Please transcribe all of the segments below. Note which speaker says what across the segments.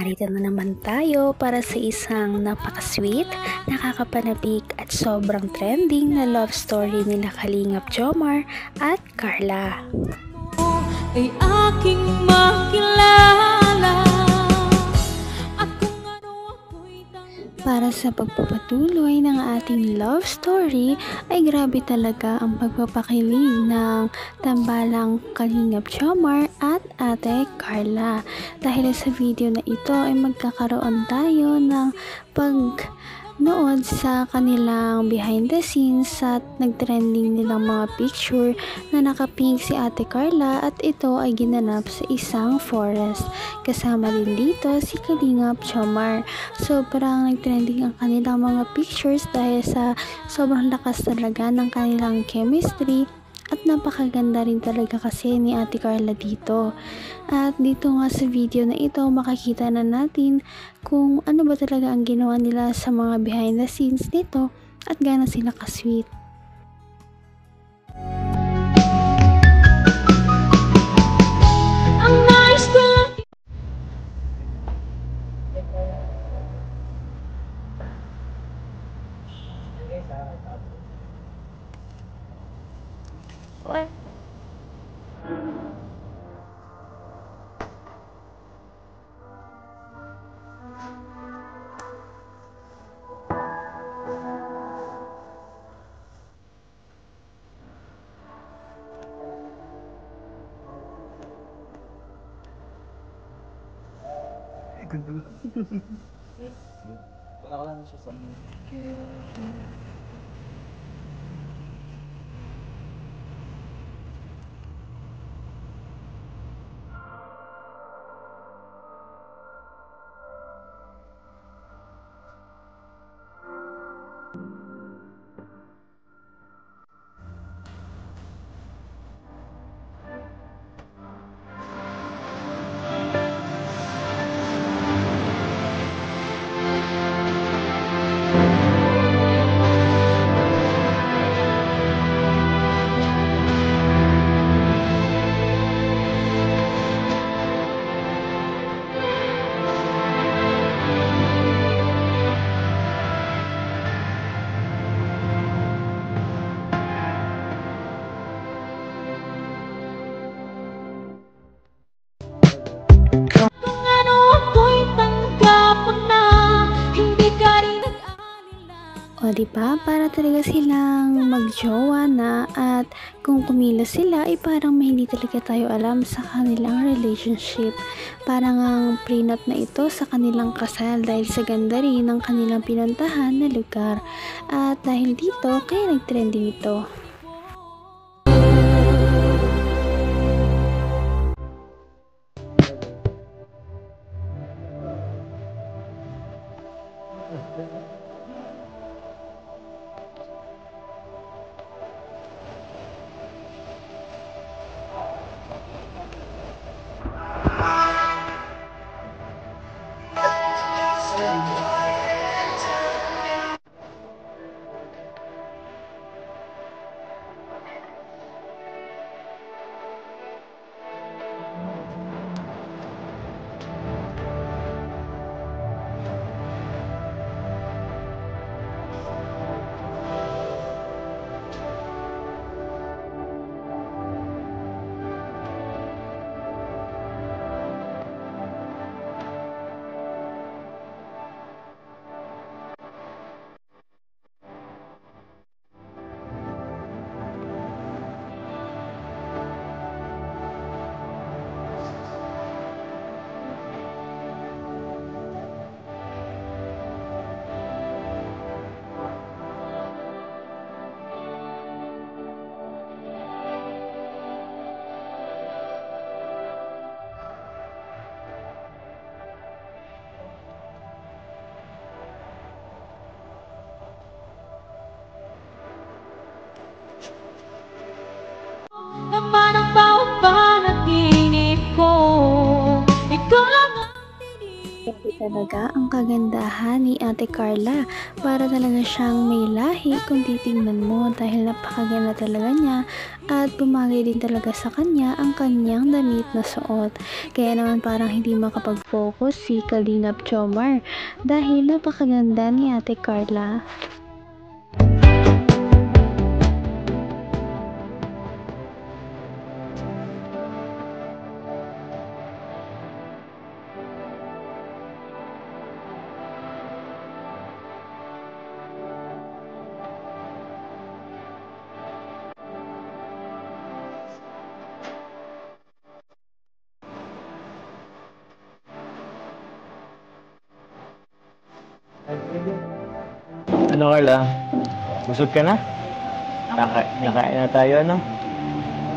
Speaker 1: narito na naman tayo para sa isang napaka-sweet, nakakapanabik at sobrang trending na love story nila Kalingap Jomar at Carla.
Speaker 2: Ay aking makilala.
Speaker 1: Para sa pagpapatuloy ng ating love story ay grabe talaga ang pagpapakilig ng tambalang Kalingap Jomar at Ate Carla. Dahil sa video na ito ay magkakaroon tayo ng pagnood sa kanilang behind the scenes at nagtrending nilang mga picture na nakapink si Ate Carla at ito ay ginanap sa isang forest. Kasama din dito si Kalingap Jomar. Sobrang nagtrending ang kanilang mga pictures dahil sa sobrang lakas talaga ng kanilang chemistry at napakaganda rin talaga kasi ni Ate Carla dito. At dito nga sa video na ito makikita na natin kung ano ba talaga ang ginawa nila sa mga behind the scenes nito at gaano sila ka-sweet.
Speaker 3: What?
Speaker 4: Nakala na siya sa...
Speaker 1: O diba, para talaga silang magjowa na at kung kumilos sila ay parang may hindi talaga tayo alam sa kanilang relationship. Parang ang prenup na ito sa kanilang kasal dahil sa ganda rin ng kanilang pinuntahan na lugar. At dahil dito, kaya nagtrending ito. talaga ang kagandahan ni Ate Carla. Para talaga siyang may lahi kung titingnan mo dahil napakaganda talaga niya at bumagay din talaga sa kanya ang kanyang damit na suot. Kaya naman parang hindi makapag-focus si Kalingap Jomar dahil napakaganda ni Ate Carla.
Speaker 4: Ano Carla? Busog ka na? Nakain na tayo, ano?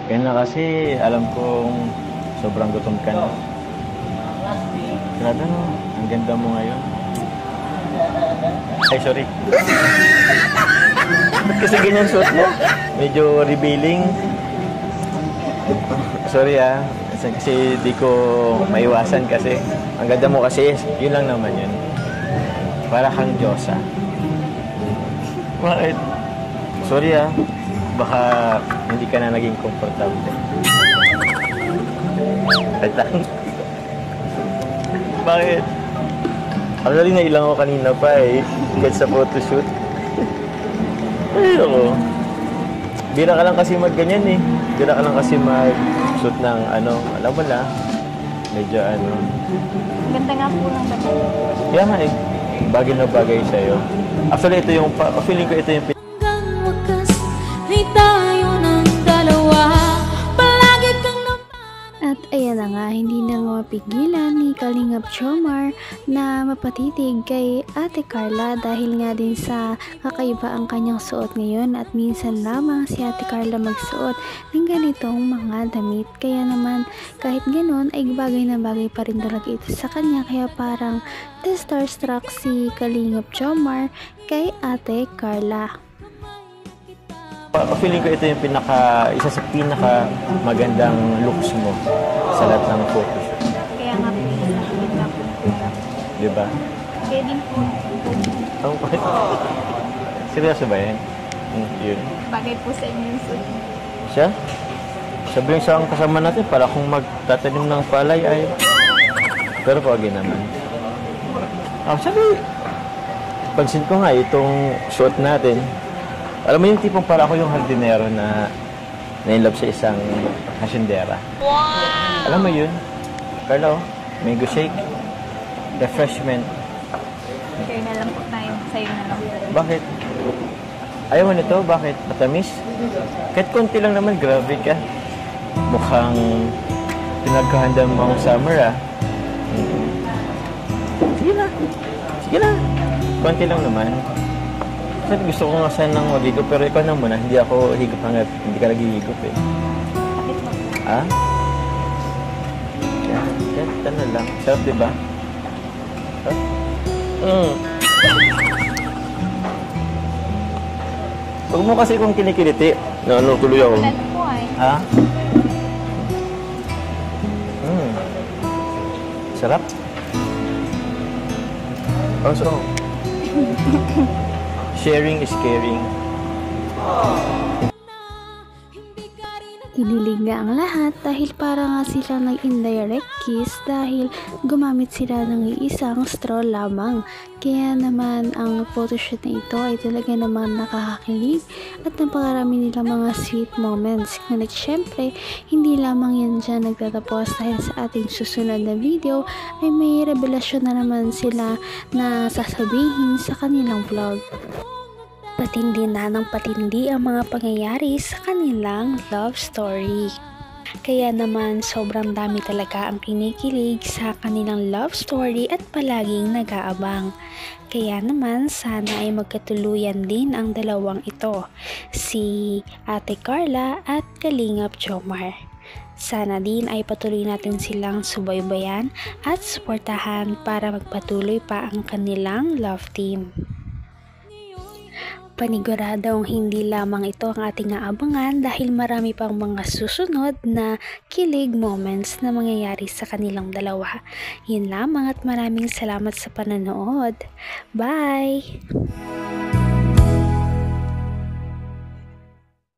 Speaker 4: Kaya na kasi alam kong sobrang gutom ka na. Grabe no, ang ganda mo ngayon. Ay, sorry. Ba't kasi ganyan suot mo? Medyo revealing. Sorry kasi di ko maiwasan kasi. Ang ganda mo kasi, yun lang naman yun. Para kang Diyosa. Bakit? Sorry baka hindi ka na naging komportable. Wait lang. Bakit? Actually, nailang ako kanina pa kahit sa photoshoot. Ay, ako. Bira ka lang kasi mag-ganyan Bira ka lang kasi mag-shoot ng alam mo na. Medyo
Speaker 3: Ganda nga po ng damit.
Speaker 4: Kaya nga bagay na bagay sa'yo. Actually, ito yung, feeling ko ito yung
Speaker 2: Hanggang wakas ay tayo ng dalawa. Palagi kang
Speaker 1: At ayan na nga, hindi na mapigilan ni Kalingap Jomar na mapatitig kay Ate Carla dahil nga din sa kakaiba ang kanyang suot ngayon at minsan lamang si Ate Carla magsuot ng ganitong mga damit. Kaya naman kahit ganon ay bagay na bagay pa rin talaga ito sa kanya, kaya parang starstruck si Kalingap Jomar kay Ate Carla.
Speaker 4: feeling ko ito yung isa sa pinaka magandang looks mo sa lahat ng photoshoot.
Speaker 3: Kaya nga po, ganda po.
Speaker 4: Diba?
Speaker 3: Kaya din po.
Speaker 4: Seryoso ba yan? Yun.
Speaker 3: Bagay po sa inyo yung suit.
Speaker 4: Siya? Sabihin sa ang kasama natin, para kung magtatanim ng palay ay... Pero pagi naman. Actually, pansin ko nga itong suot natin. Alam mo yung tipong para ako yung hardinero na in-love sa isang hasyendera. Wow! Alam mo yun? Carlo, mango shake, refreshment.
Speaker 3: Share na lang po tayo. Sa'yo na lang.
Speaker 4: Bakit? Ayaw mo nito? Bakit? Matamis? Kahit konti lang naman, grabe ka. Mukhang pinagkahanda mo ang summer, Sige na. Sige na. Konti lang naman. Kasi gusto ko nga sanang maghigop, pero ikaw na muna. Hindi ako higop hanggat hindi ka naghihigop Ha? Yan na lang. Sarap, diba? Huwag mo kasi kung kinikiliti. Tuloy ako.
Speaker 3: Wala po
Speaker 4: Ha? Sarap. Also, sharing is caring.
Speaker 1: Kinilig nga ang lahat dahil para nga sila nag-indirect kiss dahil gumamit sila ng isang straw lamang. Kaya naman ang photoshoot na ito ay talaga naman nakakakilig at napakarami nila mga sweet moments. Ngunit syempre, hindi lamang yan dyan nagtatapos dahil sa ating susunod na video ay may revelasyon na naman sila na sasabihin sa kanilang vlog. Patindi na ng patindi ang mga pangyayari sa kanilang love story. Kaya naman sobrang dami talaga ang kinikilig sa kanilang love story at palaging nag-aabang. Kaya naman sana ay magkatuluyan din ang dalawang ito, si Ate Carla at Kalingap Jomar. Sana din ay patuloy natin silang subaybayan at suportahan para magpatuloy pa ang kanilang love team. Paniguradong hindi lamang ito ang ating aabangan dahil marami pang mga susunod na kilig moments na mangyayari sa kanilang dalawa. Yun lamang at maraming salamat sa panonood. Bye!